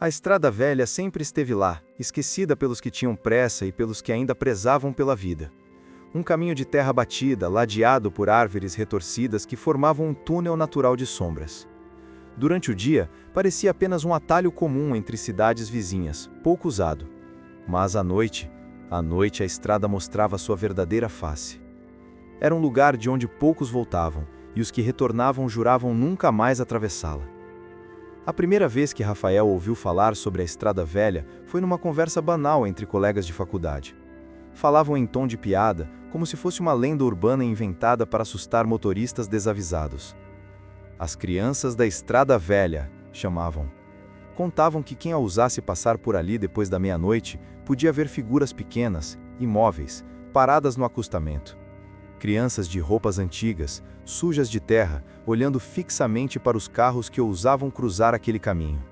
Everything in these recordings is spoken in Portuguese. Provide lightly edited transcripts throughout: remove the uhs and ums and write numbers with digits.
A estrada velha sempre esteve lá, esquecida pelos que tinham pressa e pelos que ainda prezavam pela vida. Um caminho de terra batida, ladeado por árvores retorcidas que formavam um túnel natural de sombras. Durante o dia, parecia apenas um atalho comum entre cidades vizinhas, pouco usado. Mas à noite a estrada mostrava sua verdadeira face. Era um lugar de onde poucos voltavam, e os que retornavam juravam nunca mais atravessá-la. A primeira vez que Rafael ouviu falar sobre a estrada velha foi numa conversa banal entre colegas de faculdade. Falavam em tom de piada, como se fosse uma lenda urbana inventada para assustar motoristas desavisados. As crianças da estrada velha, chamavam. Contavam que quem a usasse passar por ali depois da meia-noite podia ver figuras pequenas, imóveis, paradas no acostamento. Crianças de roupas antigas, sujas de terra, olhando fixamente para os carros que ousavam cruzar aquele caminho.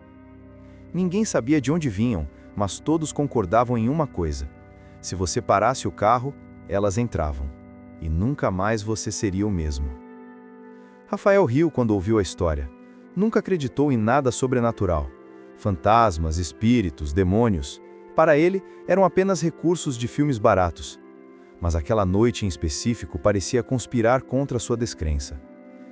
Ninguém sabia de onde vinham, mas todos concordavam em uma coisa: se você parasse o carro, elas entravam, e nunca mais você seria o mesmo. Rafael riu quando ouviu a história. Nunca acreditou em nada sobrenatural. Fantasmas, espíritos, demônios. Para ele, eram apenas recursos de filmes baratos. Mas aquela noite em específico parecia conspirar contra sua descrença.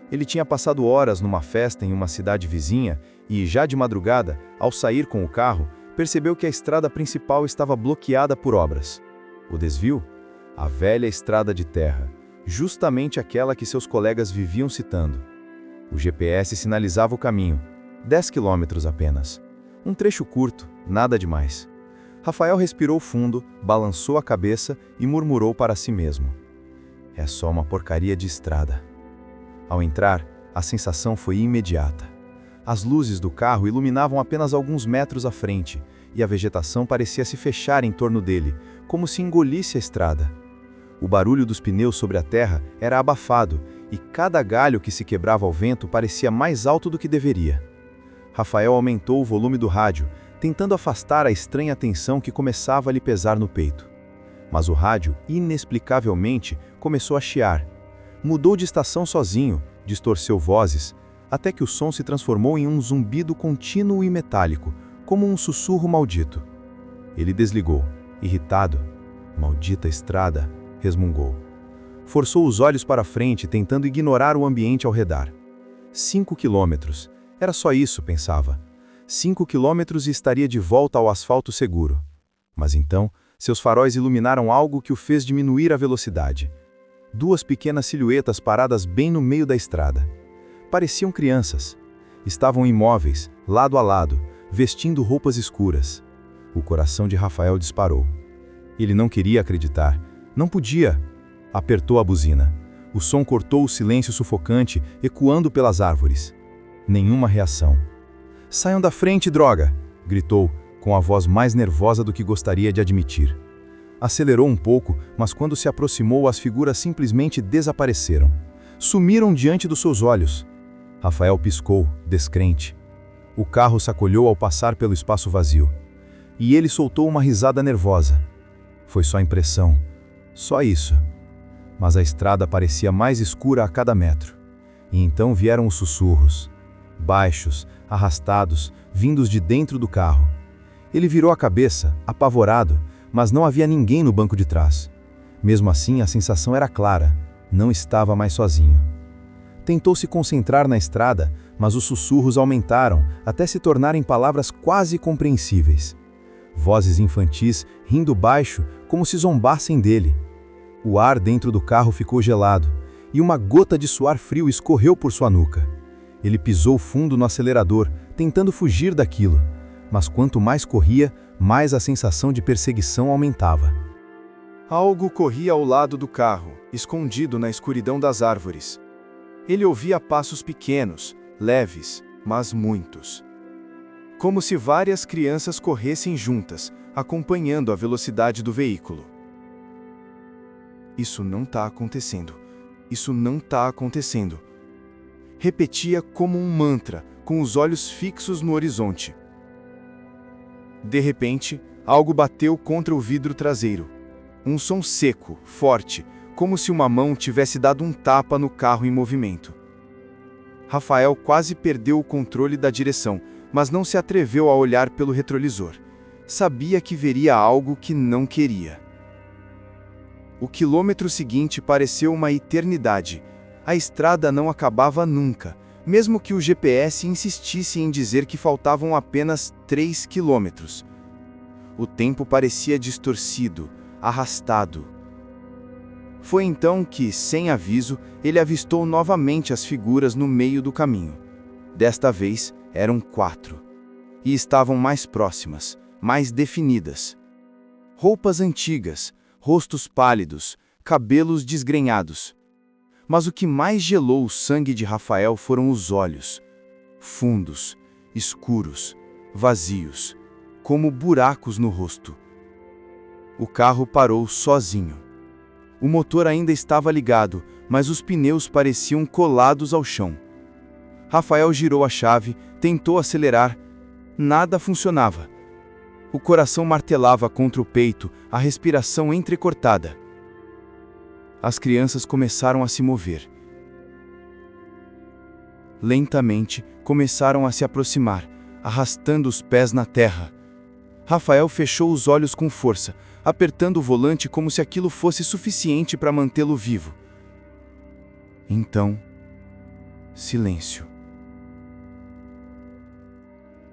Ele tinha passado horas numa festa em uma cidade vizinha e, já de madrugada, ao sair com o carro, percebeu que a estrada principal estava bloqueada por obras. O desvio? A velha estrada de terra, justamente aquela que seus colegas viviam citando. O GPS sinalizava o caminho, 10 quilômetros apenas. Um trecho curto, nada demais. Rafael respirou fundo, balançou a cabeça e murmurou para si mesmo: é só uma porcaria de estrada. Ao entrar, a sensação foi imediata. As luzes do carro iluminavam apenas alguns metros à frente, e a vegetação parecia se fechar em torno dele, como se engolisse a estrada. O barulho dos pneus sobre a terra era abafado, e cada galho que se quebrava ao vento parecia mais alto do que deveria. Rafael aumentou o volume do rádio, tentando afastar a estranha tensão que começava a lhe pesar no peito. Mas o rádio, inexplicavelmente, começou a chiar. Mudou de estação sozinho, distorceu vozes, até que o som se transformou em um zumbido contínuo e metálico, como um sussurro maldito. Ele desligou, irritado. Maldita estrada, resmungou. Forçou os olhos para frente, tentando ignorar o ambiente ao redor. 5 quilômetros. Era só isso, pensava. 5 quilômetros e estaria de volta ao asfalto seguro. Mas então, seus faróis iluminaram algo que o fez diminuir a velocidade. 2 pequenas silhuetas paradas bem no meio da estrada. Pareciam crianças. Estavam imóveis, lado a lado, vestindo roupas escuras. O coração de Rafael disparou. Ele não queria acreditar. Não podia. Apertou a buzina. O som cortou o silêncio sufocante, ecoando pelas árvores. Nenhuma reação. "Saiam da frente, droga!" gritou, com a voz mais nervosa do que gostaria de admitir. Acelerou um pouco, mas quando se aproximou, as figuras simplesmente desapareceram. Sumiram diante dos seus olhos. Rafael piscou, descrente. O carro sacolhou ao passar pelo espaço vazio. E ele soltou uma risada nervosa. Foi só impressão. Só isso. Mas a estrada parecia mais escura a cada metro. E então vieram os sussurros. Baixos, arrastados, vindos de dentro do carro. Ele virou a cabeça, apavorado, mas não havia ninguém no banco de trás. Mesmo assim, a sensação era clara. Não estava mais sozinho. Tentou se concentrar na estrada, mas os sussurros aumentaram, até se tornarem palavras quase compreensíveis. Vozes infantis rindo baixo, como se zombassem dele. O ar dentro do carro ficou gelado, e uma gota de suor frio escorreu por sua nuca. Ele pisou fundo no acelerador, tentando fugir daquilo, mas quanto mais corria, mais a sensação de perseguição aumentava. Algo corria ao lado do carro, escondido na escuridão das árvores. Ele ouvia passos pequenos, leves, mas muitos. Como se várias crianças corressem juntas, acompanhando a velocidade do veículo. "Isso não está acontecendo. Isso não está acontecendo." Repetia como um mantra, com os olhos fixos no horizonte. De repente, algo bateu contra o vidro traseiro. Um som seco, forte, como se uma mão tivesse dado um tapa no carro em movimento. Rafael quase perdeu o controle da direção, mas não se atreveu a olhar pelo retrovisor. Sabia que veria algo que não queria. O quilômetro seguinte pareceu uma eternidade. A estrada não acabava nunca, mesmo que o GPS insistisse em dizer que faltavam apenas 3 quilômetros. O tempo parecia distorcido, arrastado. Foi então que, sem aviso, ele avistou novamente as figuras no meio do caminho. Desta vez, eram 4. E estavam mais próximas, mais definidas. Roupas antigas, rostos pálidos, cabelos desgrenhados. Mas o que mais gelou o sangue de Rafael foram os olhos. Fundos, escuros, vazios, como buracos no rosto. O carro parou sozinho. O motor ainda estava ligado, mas os pneus pareciam colados ao chão. Rafael girou a chave, tentou acelerar. Nada funcionava. O coração martelava contra o peito, a respiração entrecortada. As crianças começaram a se mover. Lentamente, começaram a se aproximar, arrastando os pés na terra. Rafael fechou os olhos com força, apertando o volante como se aquilo fosse suficiente para mantê-lo vivo. Então, silêncio.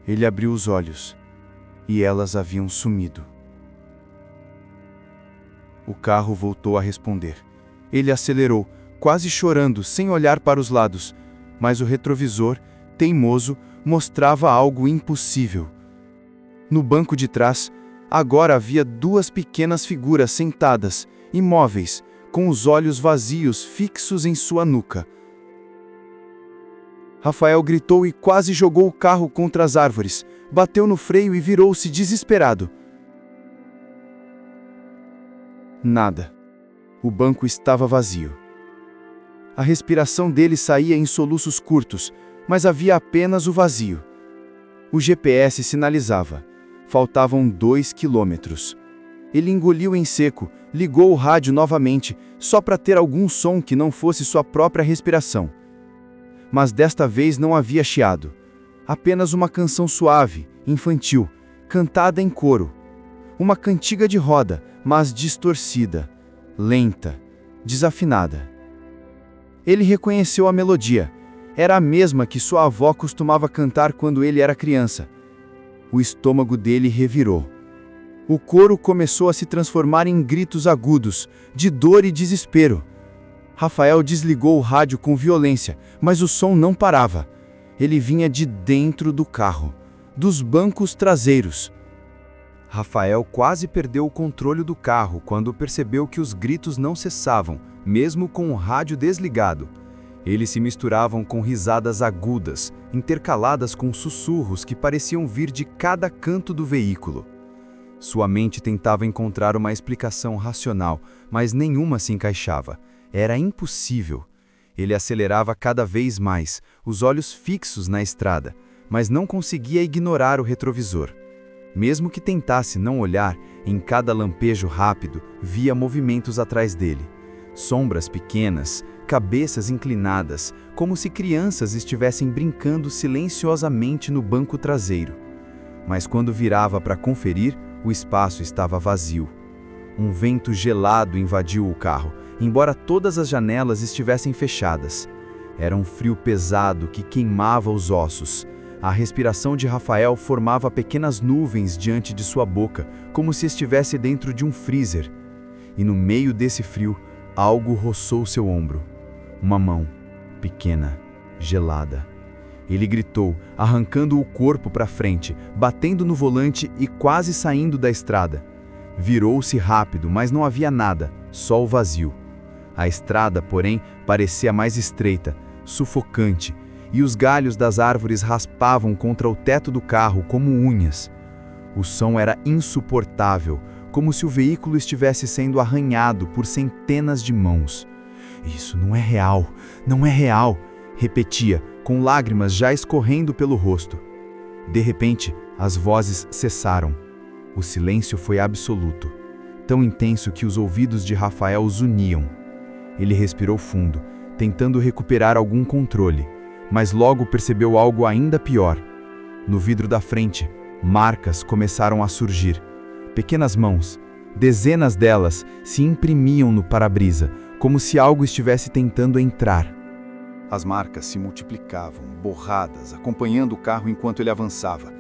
Ele abriu os olhos, e elas haviam sumido. O carro voltou a responder. Ele acelerou, quase chorando, sem olhar para os lados, mas o retrovisor, teimoso, mostrava algo impossível. No banco de trás, agora havia 2 pequenas figuras sentadas, imóveis, com os olhos vazios fixos em sua nuca. Rafael gritou e quase jogou o carro contra as árvores, bateu no freio e virou-se desesperado. Nada. O banco estava vazio. A respiração dele saía em soluços curtos, mas havia apenas o vazio. O GPS sinalizava. Faltavam 2 quilômetros. Ele engoliu em seco, ligou o rádio novamente, só para ter algum som que não fosse sua própria respiração. Mas desta vez não havia chiado. Apenas uma canção suave, infantil, cantada em coro. Uma cantiga de roda, mas distorcida, lenta, desafinada. Ele reconheceu a melodia. Era a mesma que sua avó costumava cantar quando ele era criança. O estômago dele revirou. O coro começou a se transformar em gritos agudos, de dor e desespero. Rafael desligou o rádio com violência, mas o som não parava. Ele vinha de dentro do carro, dos bancos traseiros. Rafael quase perdeu o controle do carro quando percebeu que os gritos não cessavam, mesmo com o rádio desligado. Eles se misturavam com risadas agudas, intercaladas com sussurros que pareciam vir de cada canto do veículo. Sua mente tentava encontrar uma explicação racional, mas nenhuma se encaixava. Era impossível. Ele acelerava cada vez mais, os olhos fixos na estrada, mas não conseguia ignorar o retrovisor. Mesmo que tentasse não olhar, em cada lampejo rápido, via movimentos atrás dele. Sombras pequenas, cabeças inclinadas, como se crianças estivessem brincando silenciosamente no banco traseiro. Mas quando virava para conferir, o espaço estava vazio. Um vento gelado invadiu o carro, embora todas as janelas estivessem fechadas. Era um frio pesado que queimava os ossos. A respiração de Rafael formava pequenas nuvens diante de sua boca, como se estivesse dentro de um freezer. E no meio desse frio, algo roçou seu ombro. Uma mão, pequena, gelada. Ele gritou, arrancando o corpo para frente, batendo no volante e quase saindo da estrada. Virou-se rápido, mas não havia nada, só o vazio. A estrada, porém, parecia mais estreita, sufocante, e os galhos das árvores raspavam contra o teto do carro como unhas. O som era insuportável, como se o veículo estivesse sendo arranhado por centenas de mãos. "Isso não é real, não é real", repetia, com lágrimas já escorrendo pelo rosto. De repente, as vozes cessaram. O silêncio foi absoluto, tão intenso que os ouvidos de Rafael os uniam. Ele respirou fundo, tentando recuperar algum controle, mas logo percebeu algo ainda pior. No vidro da frente, marcas começaram a surgir. Pequenas mãos, dezenas delas, se imprimiam no para-brisa, como se algo estivesse tentando entrar. As marcas se multiplicavam, borradas, acompanhando o carro enquanto ele avançava.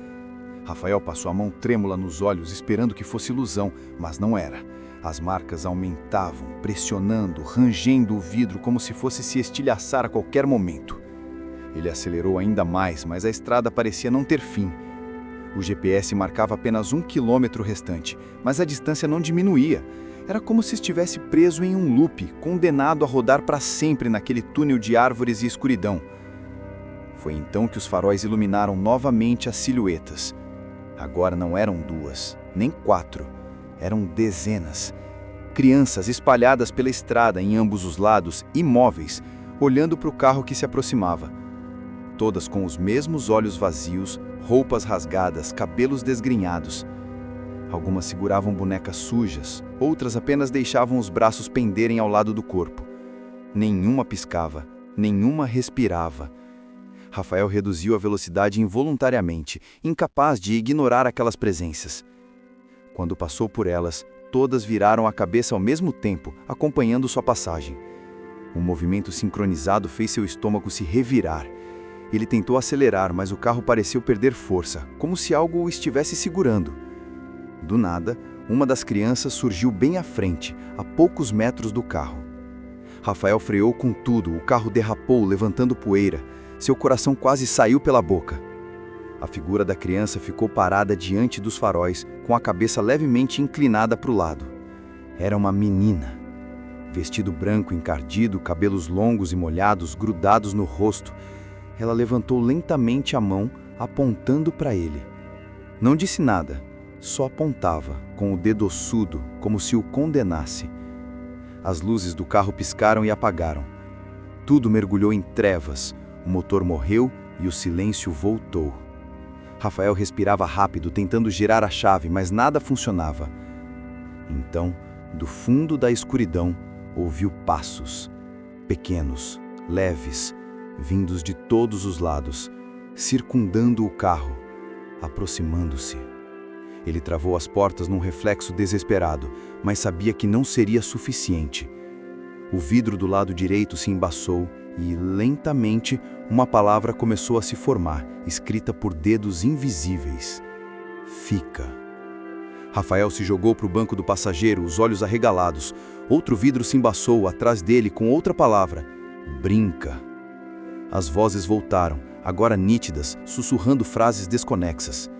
Rafael passou a mão trêmula nos olhos, esperando que fosse ilusão, mas não era. As marcas aumentavam, pressionando, rangendo o vidro como se fosse se estilhaçar a qualquer momento. Ele acelerou ainda mais, mas a estrada parecia não ter fim. O GPS marcava apenas 1 quilômetro restante, mas a distância não diminuía. Era como se estivesse preso em um loop, condenado a rodar para sempre naquele túnel de árvores e escuridão. Foi então que os faróis iluminaram novamente as silhuetas. Agora não eram 2, nem 4, eram dezenas. Crianças espalhadas pela estrada em ambos os lados, imóveis, olhando para o carro que se aproximava. Todas com os mesmos olhos vazios, roupas rasgadas, cabelos desgrenhados. Algumas seguravam bonecas sujas, outras apenas deixavam os braços penderem ao lado do corpo. Nenhuma piscava, nenhuma respirava. Rafael reduziu a velocidade involuntariamente, incapaz de ignorar aquelas presenças. Quando passou por elas, todas viraram a cabeça ao mesmo tempo, acompanhando sua passagem. Um movimento sincronizado fez seu estômago se revirar. Ele tentou acelerar, mas o carro pareceu perder força, como se algo o estivesse segurando. Do nada, uma das crianças surgiu bem à frente, a poucos metros do carro. Rafael freou com tudo, o carro derrapou, levantando poeira. Seu coração quase saiu pela boca. A figura da criança ficou parada diante dos faróis, com a cabeça levemente inclinada para o lado. Era uma menina. Vestido branco encardido, cabelos longos e molhados grudados no rosto, ela levantou lentamente a mão, apontando para ele. Não disse nada, só apontava, com o dedo ossudo, como se o condenasse. As luzes do carro piscaram e apagaram. Tudo mergulhou em trevas, o motor morreu e o silêncio voltou. Rafael respirava rápido, tentando girar a chave, mas nada funcionava. Então, do fundo da escuridão, ouviu passos, pequenos, leves, vindos de todos os lados, circundando o carro, aproximando-se. Ele travou as portas num reflexo desesperado, mas sabia que não seria suficiente. O vidro do lado direito se embaçou e, lentamente, uma palavra começou a se formar, escrita por dedos invisíveis. Fica. Rafael se jogou para o banco do passageiro, os olhos arregalados. Outro vidro se embaçou atrás dele com outra palavra. Brinca. As vozes voltaram, agora nítidas, sussurrando frases desconexas.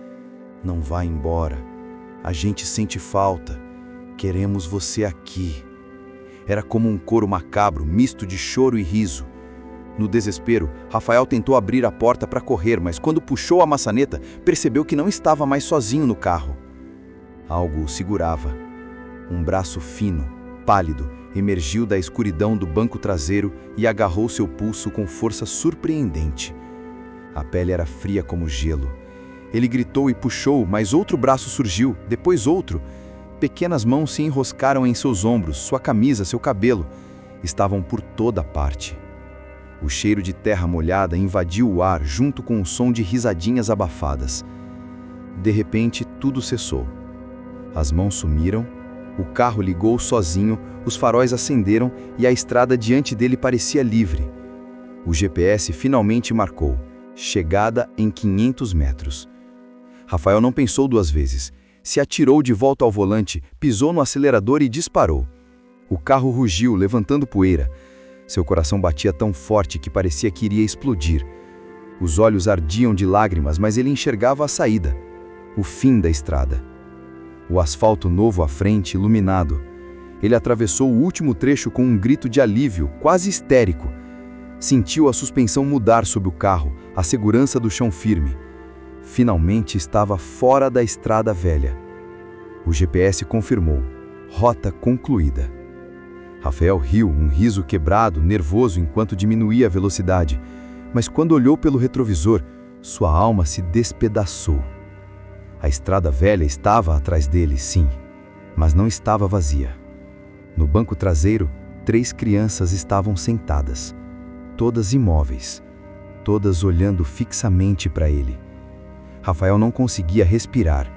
Não vá embora. A gente sente falta. Queremos você aqui. Era como um coro macabro, misto de choro e riso. No desespero, Rafael tentou abrir a porta para correr, mas quando puxou a maçaneta, percebeu que não estava mais sozinho no carro. Algo o segurava. Um braço fino, pálido, emergiu da escuridão do banco traseiro e agarrou seu pulso com força surpreendente. A pele era fria como gelo. Ele gritou e puxou, mas outro braço surgiu, depois outro. Pequenas mãos se enroscaram em seus ombros, sua camisa, seu cabelo. Estavam por toda parte. O cheiro de terra molhada invadiu o ar junto com o som de risadinhas abafadas. De repente, tudo cessou. As mãos sumiram, o carro ligou sozinho, os faróis acenderam e a estrada diante dele parecia livre. O GPS finalmente marcou, chegada em 500 metros. Rafael não pensou 2 vezes. Se atirou de volta ao volante, pisou no acelerador e disparou. O carro rugiu, levantando poeira. Seu coração batia tão forte que parecia que iria explodir. Os olhos ardiam de lágrimas, mas ele enxergava a saída, o fim da estrada. O asfalto novo à frente, iluminado. Ele atravessou o último trecho com um grito de alívio, quase histérico. Sentiu a suspensão mudar sob o carro, a segurança do chão firme. Finalmente estava fora da estrada velha. O GPS confirmou. Rota concluída. Rafael riu, um riso quebrado, nervoso enquanto diminuía a velocidade. Mas quando olhou pelo retrovisor, sua alma se despedaçou. A estrada velha estava atrás dele, sim, mas não estava vazia. No banco traseiro, 3 crianças estavam sentadas, todas imóveis, todas olhando fixamente para ele. Rafael não conseguia respirar.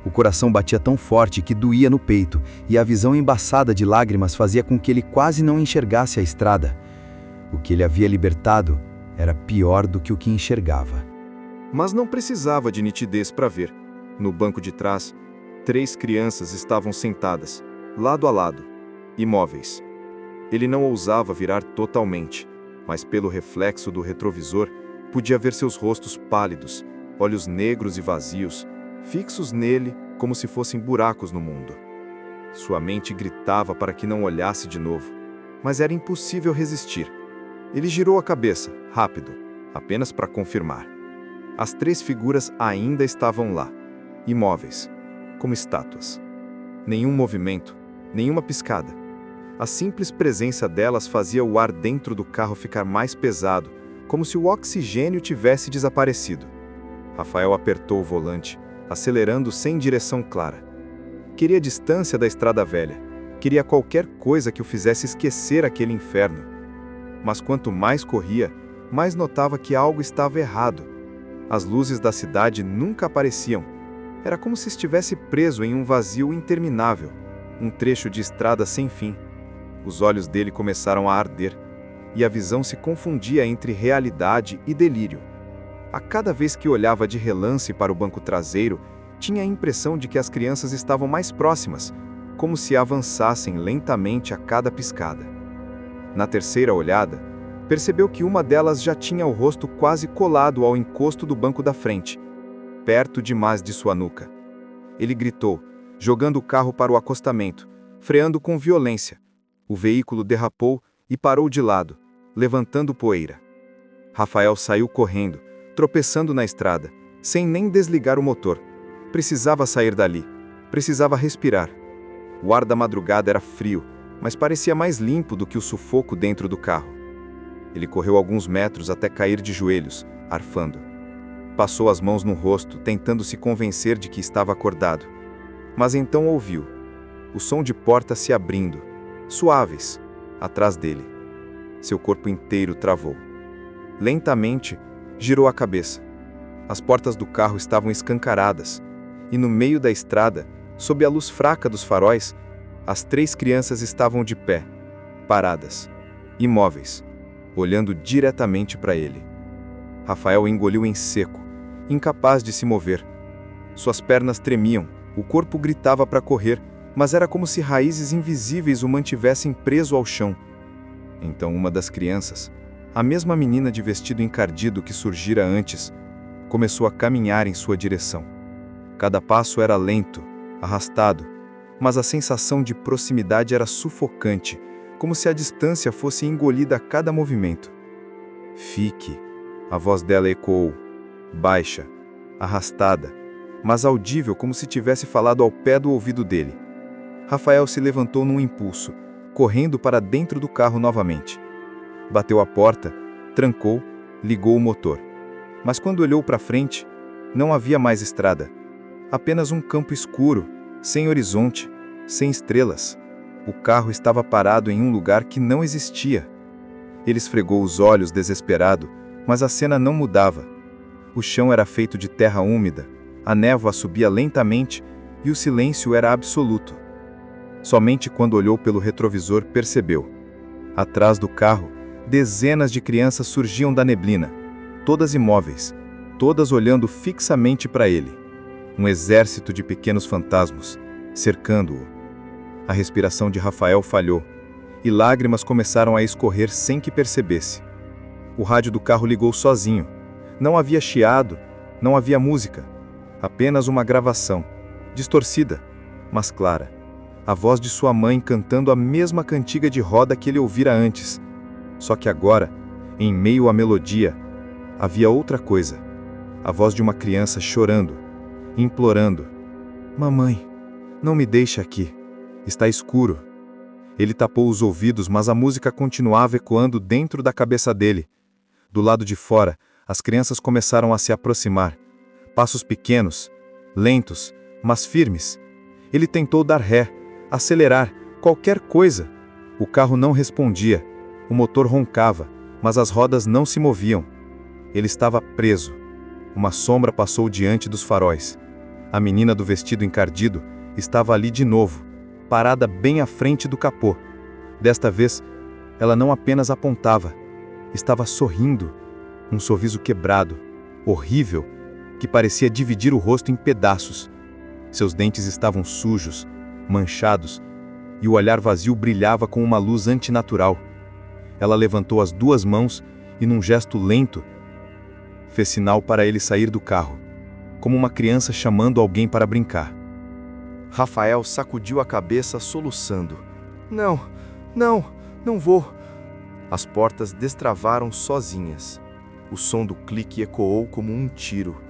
O coração batia tão forte que doía no peito, e a visão embaçada de lágrimas fazia com que ele quase não enxergasse a estrada. O que ele havia libertado era pior do que o que enxergava. Mas não precisava de nitidez para ver. No banco de trás, 3 crianças estavam sentadas, lado a lado, imóveis. Ele não ousava virar totalmente, mas pelo reflexo do retrovisor, podia ver seus rostos pálidos, olhos negros e vazios, fixos nele como se fossem buracos no mundo. Sua mente gritava para que não olhasse de novo, mas era impossível resistir. Ele girou a cabeça, rápido, apenas para confirmar. As 3 figuras ainda estavam lá, imóveis, como estátuas. Nenhum movimento, nenhuma piscada. A simples presença delas fazia o ar dentro do carro ficar mais pesado, como se o oxigênio tivesse desaparecido. Rafael apertou o volante, acelerando sem direção clara. Queria distância da estrada velha. Queria qualquer coisa que o fizesse esquecer aquele inferno. Mas quanto mais corria, mais notava que algo estava errado. As luzes da cidade nunca apareciam. Era como se estivesse preso em um vazio interminável, um trecho de estrada sem fim. Os olhos dele começaram a arder, e a visão se confundia entre realidade e delírio. A cada vez que olhava de relance para o banco traseiro, tinha a impressão de que as crianças estavam mais próximas, como se avançassem lentamente a cada piscada. Na terceira olhada, percebeu que uma delas já tinha o rosto quase colado ao encosto do banco da frente, perto demais de sua nuca. Ele gritou, jogando o carro para o acostamento, freando com violência. O veículo derrapou e parou de lado, levantando poeira. Rafael saiu correndo, tropeçando na estrada, sem nem desligar o motor. Precisava sair dali. Precisava respirar. O ar da madrugada era frio, mas parecia mais limpo do que o sufoco dentro do carro. Ele correu alguns metros até cair de joelhos, arfando. Passou as mãos no rosto, tentando se convencer de que estava acordado. Mas então ouviu o som de portas se abrindo, suaves, atrás dele. Seu corpo inteiro travou. Lentamente, girou a cabeça. As portas do carro estavam escancaradas, e no meio da estrada, sob a luz fraca dos faróis, as 3 crianças estavam de pé, paradas, imóveis, olhando diretamente para ele. Rafael engoliu em seco, incapaz de se mover. Suas pernas tremiam, o corpo gritava para correr, mas era como se raízes invisíveis o mantivessem preso ao chão. Então uma das crianças, a mesma menina de vestido encardido que surgira antes, começou a caminhar em sua direção. Cada passo era lento, arrastado, mas a sensação de proximidade era sufocante, como se a distância fosse engolida a cada movimento. Fique, a voz dela ecoou, baixa, arrastada, mas audível como se tivesse falado ao pé do ouvido dele. Rafael se levantou num impulso, correndo para dentro do carro novamente. Bateu a porta, trancou, ligou o motor. Mas quando olhou para frente, não havia mais estrada. Apenas um campo escuro, sem horizonte, sem estrelas. O carro estava parado em um lugar que não existia. Ele esfregou os olhos desesperado, mas a cena não mudava. O chão era feito de terra úmida, a névoa subia lentamente e o silêncio era absoluto. Somente quando olhou pelo retrovisor percebeu. Atrás do carro, dezenas de crianças surgiam da neblina, todas imóveis, todas olhando fixamente para ele. Um exército de pequenos fantasmas, cercando-o. A respiração de Rafael falhou, e lágrimas começaram a escorrer sem que percebesse. O rádio do carro ligou sozinho. Não havia chiado, não havia música. Apenas uma gravação, distorcida, mas clara. A voz de sua mãe cantando a mesma cantiga de roda que ele ouvira antes. Só que agora, em meio à melodia, havia outra coisa. A voz de uma criança chorando, implorando. Mamãe, não me deixe aqui. Está escuro. Ele tapou os ouvidos, mas a música continuava ecoando dentro da cabeça dele. Do lado de fora, as crianças começaram a se aproximar. Passos pequenos, lentos, mas firmes. Ele tentou dar ré, acelerar, qualquer coisa. O carro não respondia. O motor roncava, mas as rodas não se moviam. Ele estava preso, Uma sombra passou diante dos faróis. A menina do vestido encardido estava ali de novo, parada bem à frente do capô. Desta vez, ela não apenas apontava, estava sorrindo, um sorriso quebrado, horrível, que parecia dividir o rosto em pedaços. Seus dentes estavam sujos, manchados, e o olhar vazio brilhava com uma luz antinatural. Ela levantou as duas mãos e, num gesto lento, fez sinal para ele sair do carro, como uma criança chamando alguém para brincar. Rafael sacudiu a cabeça soluçando. Não, não, não vou. As portas destravaram sozinhas. O som do clique ecoou como um tiro.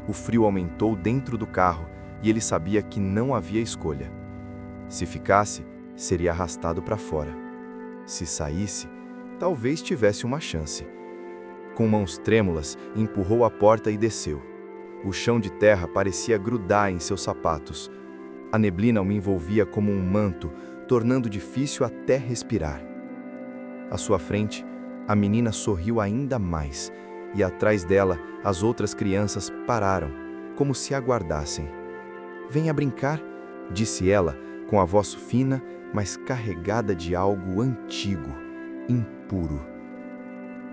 O frio aumentou dentro do carro e ele sabia que não havia escolha. Se ficasse, seria arrastado para fora. Se saísse, talvez tivesse uma chance. Com mãos trêmulas, empurrou a porta e desceu. O chão de terra parecia grudar em seus sapatos. A neblina o envolvia como um manto, tornando difícil até respirar. À sua frente, a menina sorriu ainda mais, e atrás dela, as outras crianças pararam, como se aguardassem. "Venha brincar", disse ela, com a voz fina, mas carregada de algo antigo, impuro.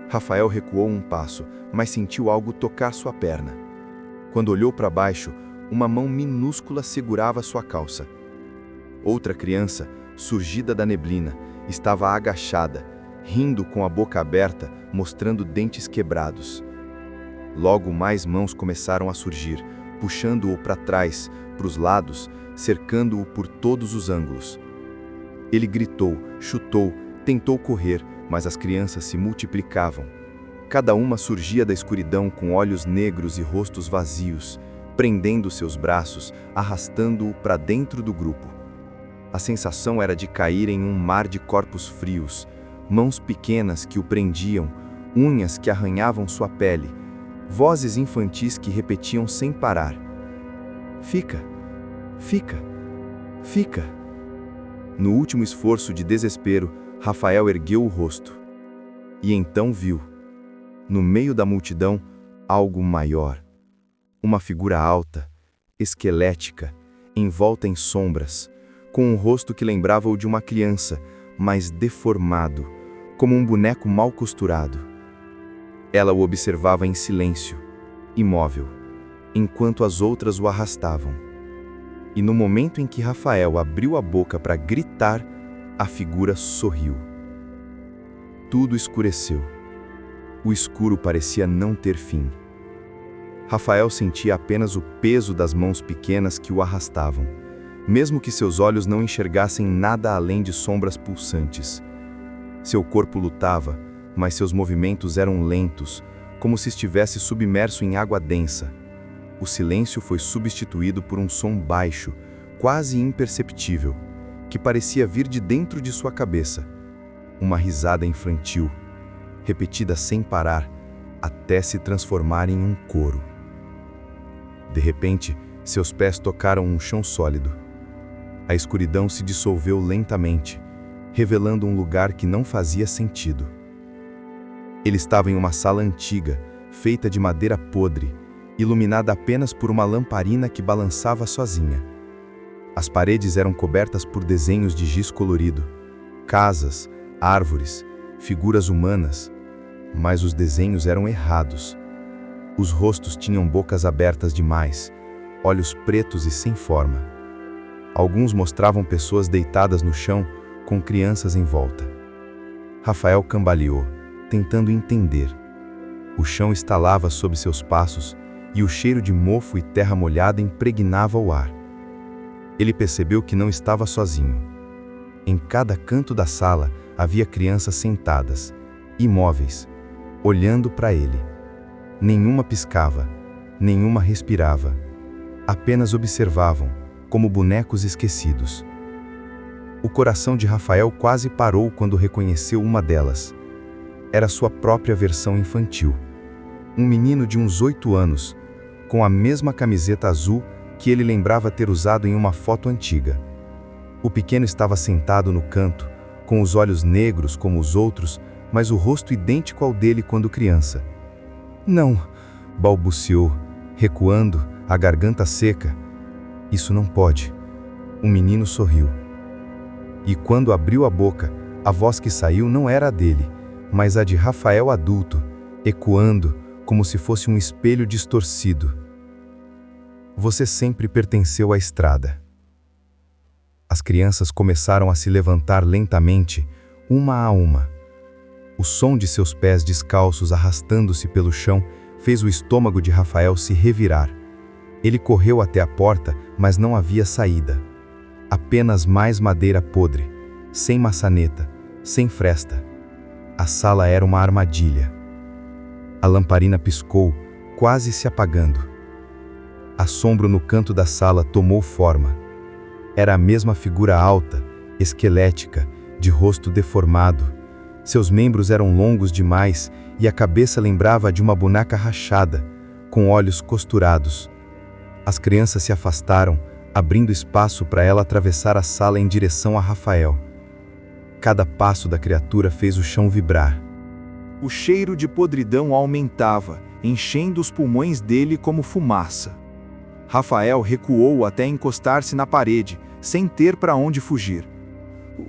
Rafael recuou um passo, mas sentiu algo tocar sua perna. Quando olhou para baixo, uma mão minúscula segurava sua calça. Outra criança, surgida da neblina, estava agachada, rindo com a boca aberta, mostrando dentes quebrados. Logo mais mãos começaram a surgir, puxando-o para trás, para os lados, cercando-o por todos os ângulos. Ele gritou, chutou, tentou correr, mas as crianças se multiplicavam. Cada uma surgia da escuridão com olhos negros e rostos vazios, prendendo seus braços, arrastando-o para dentro do grupo. A sensação era de cair em um mar de corpos frios, mãos pequenas que o prendiam, unhas que arranhavam sua pele, vozes infantis que repetiam sem parar: "Fica, fica, fica." No último esforço de desespero, Rafael ergueu o rosto. E então viu, no meio da multidão, algo maior. Uma figura alta, esquelética, envolta em sombras, com um rosto que lembrava o de uma criança, mas deformado, como um boneco mal costurado. Ela o observava em silêncio, imóvel, enquanto as outras o arrastavam. E no momento em que Rafael abriu a boca para gritar, a figura sorriu. Tudo escureceu. O escuro parecia não ter fim. Rafael sentia apenas o peso das mãos pequenas que o arrastavam, mesmo que seus olhos não enxergassem nada além de sombras pulsantes. Seu corpo lutava, mas seus movimentos eram lentos, como se estivesse submerso em água densa. O silêncio foi substituído por um som baixo, quase imperceptível, que parecia vir de dentro de sua cabeça. Uma risada infantil, repetida sem parar, até se transformar em um coro. De repente, seus pés tocaram um chão sólido. A escuridão se dissolveu lentamente, revelando um lugar que não fazia sentido. Ele estava em uma sala antiga, feita de madeira podre, iluminada apenas por uma lamparina que balançava sozinha. As paredes eram cobertas por desenhos de giz colorido, casas, árvores, figuras humanas, mas os desenhos eram errados. Os rostos tinham bocas abertas demais, olhos pretos e sem forma. Alguns mostravam pessoas deitadas no chão, com crianças em volta. Rafael cambaleou, tentando entender. O chão estalava sob seus passos e o cheiro de mofo e terra molhada impregnava o ar. Ele percebeu que não estava sozinho. Em cada canto da sala havia crianças sentadas, imóveis, olhando para ele. Nenhuma piscava, nenhuma respirava. Apenas observavam, como bonecos esquecidos. O coração de Rafael quase parou quando reconheceu uma delas. Era sua própria versão infantil. Um menino de uns 8 anos, com a mesma camiseta azul que ele lembrava ter usado em uma foto antiga. O pequeno estava sentado no canto, com os olhos negros como os outros, mas o rosto idêntico ao dele quando criança. Não, balbuciou, recuando, a garganta seca. Isso não pode. O menino sorriu. E quando abriu a boca, a voz que saiu não era a dele, mas a de Rafael adulto, ecoando como se fosse um espelho distorcido. Você sempre pertenceu à estrada. As crianças começaram a se levantar lentamente, uma a uma. O som de seus pés descalços arrastando-se pelo chão fez o estômago de Rafael se revirar. Ele correu até a porta, mas não havia saída. Apenas mais madeira podre, sem maçaneta, sem fresta. A sala era uma armadilha. A lamparina piscou, quase se apagando. Assombro no canto da sala tomou forma. Era a mesma figura alta, esquelética, de rosto deformado. Seus membros eram longos demais e a cabeça lembrava de uma boneca rachada, com olhos costurados. As crianças se afastaram, abrindo espaço para ela atravessar a sala em direção a Rafael. Cada passo da criatura fez o chão vibrar. O cheiro de podridão aumentava, enchendo os pulmões dele como fumaça. Rafael recuou até encostar-se na parede, sem ter para onde fugir.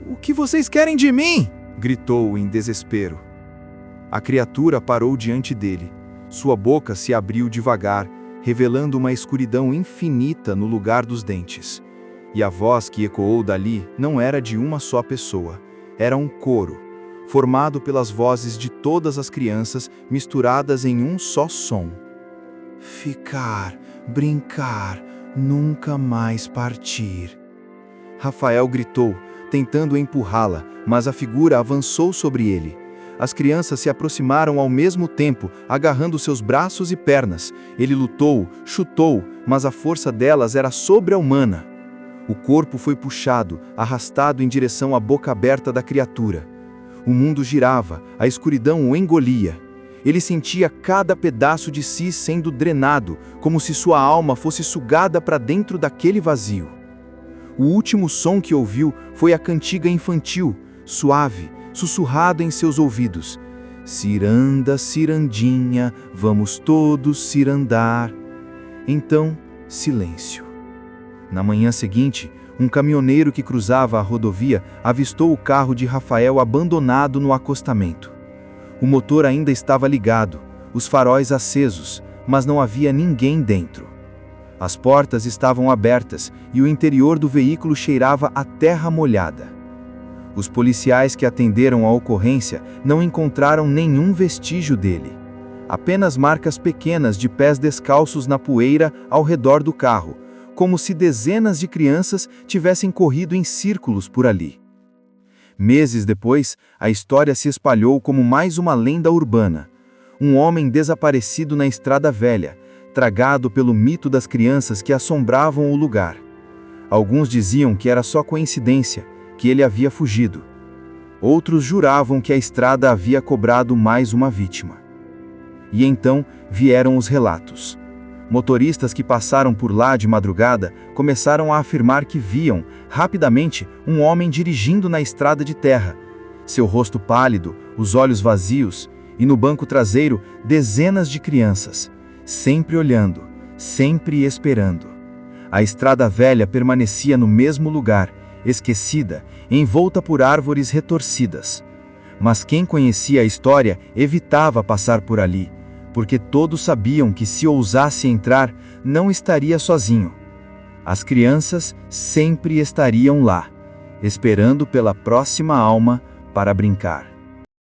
"O que vocês querem de mim?" gritou em desespero. A criatura parou diante dele. Sua boca se abriu devagar, revelando uma escuridão infinita no lugar dos dentes. E a voz que ecoou dali não era de uma só pessoa. Era um coro, formado pelas vozes de todas as crianças misturadas em um só som. "Ficar, brincar, nunca mais partir." Rafael gritou, tentando empurrá-la, mas a figura avançou sobre ele. As crianças se aproximaram ao mesmo tempo, agarrando seus braços e pernas. Ele lutou, chutou, mas a força delas era sobre-humana. O corpo foi puxado, arrastado em direção à boca aberta da criatura. O mundo girava, a escuridão o engolia. Ele sentia cada pedaço de si sendo drenado, como se sua alma fosse sugada para dentro daquele vazio. O último som que ouviu foi a cantiga infantil, suave, sussurrado em seus ouvidos. "Ciranda, cirandinha, vamos todos cirandar." Então, silêncio. Na manhã seguinte, um caminhoneiro que cruzava a rodovia avistou o carro de Rafael abandonado no acostamento. O motor ainda estava ligado, os faróis acesos, mas não havia ninguém dentro. As portas estavam abertas e o interior do veículo cheirava a terra molhada. Os policiais que atenderam a ocorrência não encontraram nenhum vestígio dele. Apenas marcas pequenas de pés descalços na poeira ao redor do carro, como se dezenas de crianças tivessem corrido em círculos por ali. Meses depois, a história se espalhou como mais uma lenda urbana. Um homem desaparecido na Estrada Velha, tragado pelo mito das crianças que assombravam o lugar. Alguns diziam que era só coincidência, que ele havia fugido. Outros juravam que a estrada havia cobrado mais uma vítima. E então vieram os relatos. Motoristas que passaram por lá de madrugada começaram a afirmar que viam, rapidamente, um homem dirigindo na estrada de terra. Seu rosto pálido, os olhos vazios, e no banco traseiro dezenas de crianças, sempre olhando, sempre esperando. A Estrada Velha permanecia no mesmo lugar, esquecida, envolta por árvores retorcidas. Mas quem conhecia a história evitava passar por ali, porque todos sabiam que se ousasse entrar, não estaria sozinho. As crianças sempre estariam lá, esperando pela próxima alma para brincar.